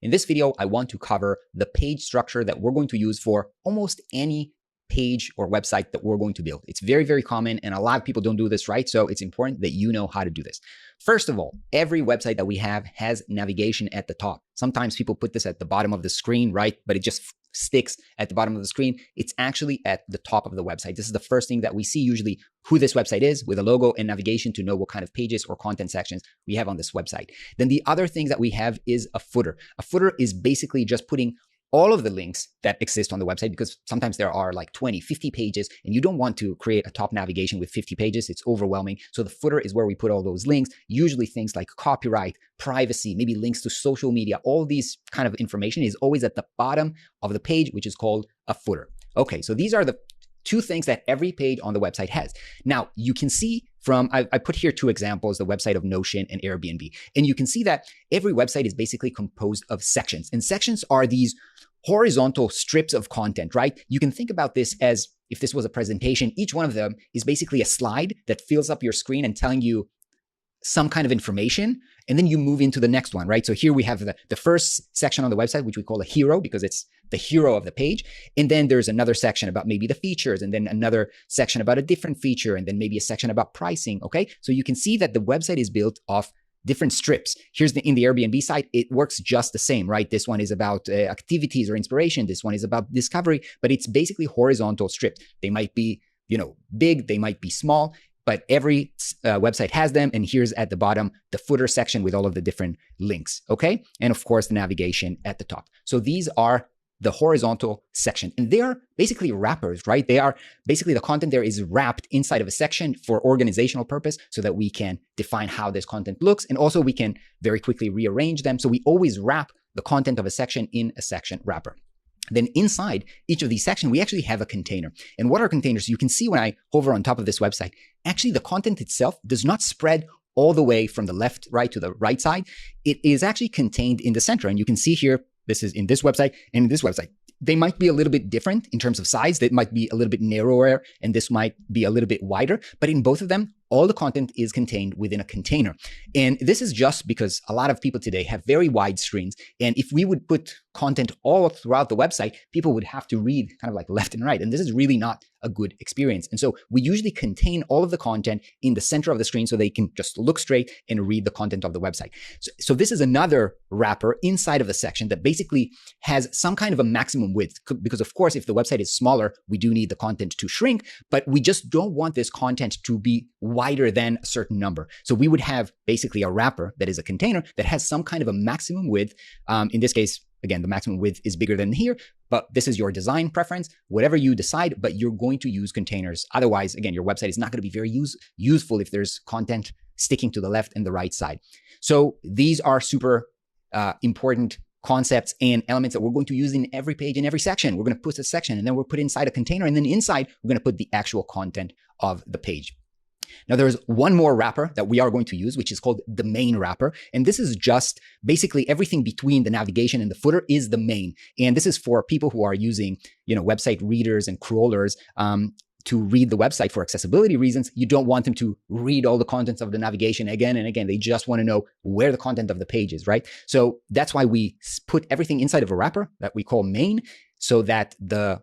In this video, I want to cover the page structure that we're going to use for almost any page or website that we're going to build. It's very, very common and a lot of people don't do this right. So it's important that you know how to do this. First of all, every website that we have has navigation at the top. Sometimes people put this at the bottom of the screen, right? But it just sticks at the bottom of the screen. It's actually at the top of the website. This is the first thing that we see usually, who this website is with a logo and navigation to know what kind of pages or content sections we have on this website. Then the other thing that we have is a footer. A footer is basically just putting all of the links that exist on the website, because sometimes there are like 20, 50 pages and you don't want to create a top navigation with 50 pages. It's overwhelming. So the footer is where we put all those links, usually things like copyright, privacy, maybe links to social media. All these kind of information is always at the bottom of the page, which is called a footer. Okay, so these are the two things that every page on the website has. Now, you can see from, I put here two examples, the website of Notion and Airbnb. And you can see that every website is basically composed of sections. And sections are these horizontal strips of content, right? You can think about this as if this was a presentation. Each one of them is basically a slide that fills up your screen and telling you some kind of information, and then you move into the next one, right? So here we have the first section on the website, which we call a hero because it's the hero of the page. And then there's another section about maybe the features, and then another section about a different feature, and then maybe a section about pricing, okay? So you can see that the website is built off different strips. Here's in the Airbnb site, it works just the same, right? This one is about activities or inspiration. This one is about discovery, but it's basically horizontal strips. They might be, big, they might be small, but every website has them. And here's at the bottom, the footer section with all of the different links, okay? And of course, the navigation at the top. So these are the horizontal section, and they are basically wrappers, right? They are basically, the content there is wrapped inside of a section for organizational purpose so that we can define how this content looks. And also we can very quickly rearrange them. So we always wrap the content of a section in a section wrapper. Then inside each of these sections, we actually have a container. And what are containers? You can see when I hover on top of this website, actually the content itself does not spread all the way from the left, right to the right side. It is actually contained in the center. And you can see here, this is in this website and in this website. They might be a little bit different in terms of size. They might be a little bit narrower and this might be a little bit wider, but in both of them, all the content is contained within a container. And this is just because a lot of people today have very wide screens. And if we would put content all throughout the website, people would have to read kind of like left and right. And this is really not a good experience. And so we usually contain all of the content in the center of the screen so they can just look straight and read the content of the website. So this is another wrapper inside of the section that basically has some kind of a maximum width, because of course, if the website is smaller, we do need the content to shrink, but we just don't want this content to be wider than a certain number. So we would have basically a wrapper that is a container that has some kind of a maximum width. In this case, again, the maximum width is bigger than here, but this is your design preference, whatever you decide, but you're going to use containers. Otherwise, again, your website is not going to be very useful if there's content sticking to the left and the right side. So these are super important concepts and elements that we're going to use in every page, in every section. We're going to put a section and then we'll put inside a container, and then inside, we're going to put the actual content of the page. Now, there's one more wrapper that we are going to use, which is called the main wrapper. And this is just basically everything between the navigation and the footer is the main. And this is for people who are using, website readers and crawlers to read the website for accessibility reasons. You don't want them to read all the contents of the navigation again and again. They just want to know where the content of the page is, right? So that's why we put everything inside of a wrapper that we call main, so that the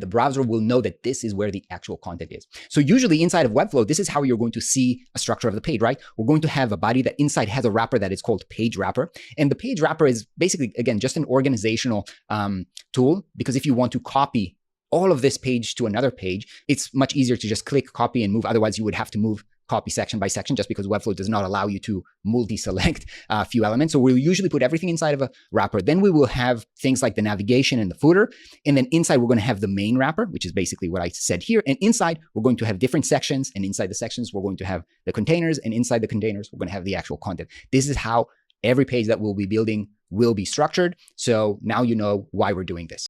browser will know that this is where the actual content is. So usually inside of Webflow, this is how you're going to see a structure of the page, right? We're going to have a body that inside has a wrapper that is called page wrapper. And the page wrapper is basically, again, just an organizational tool, because if you want to copy all of this page to another page, it's much easier to just click, copy, and move. Otherwise, you would have to move copy section by section, just because Webflow does not allow you to multi-select a few elements. So we'll usually put everything inside of a wrapper. Then we will have things like the navigation and the footer. And then inside, we're going to have the main wrapper, which is basically what I said here. And inside, we're going to have different sections. And inside the sections, we're going to have the containers. And inside the containers, we're going to have the actual content. This is how every page that we'll be building will be structured. So now you know why we're doing this.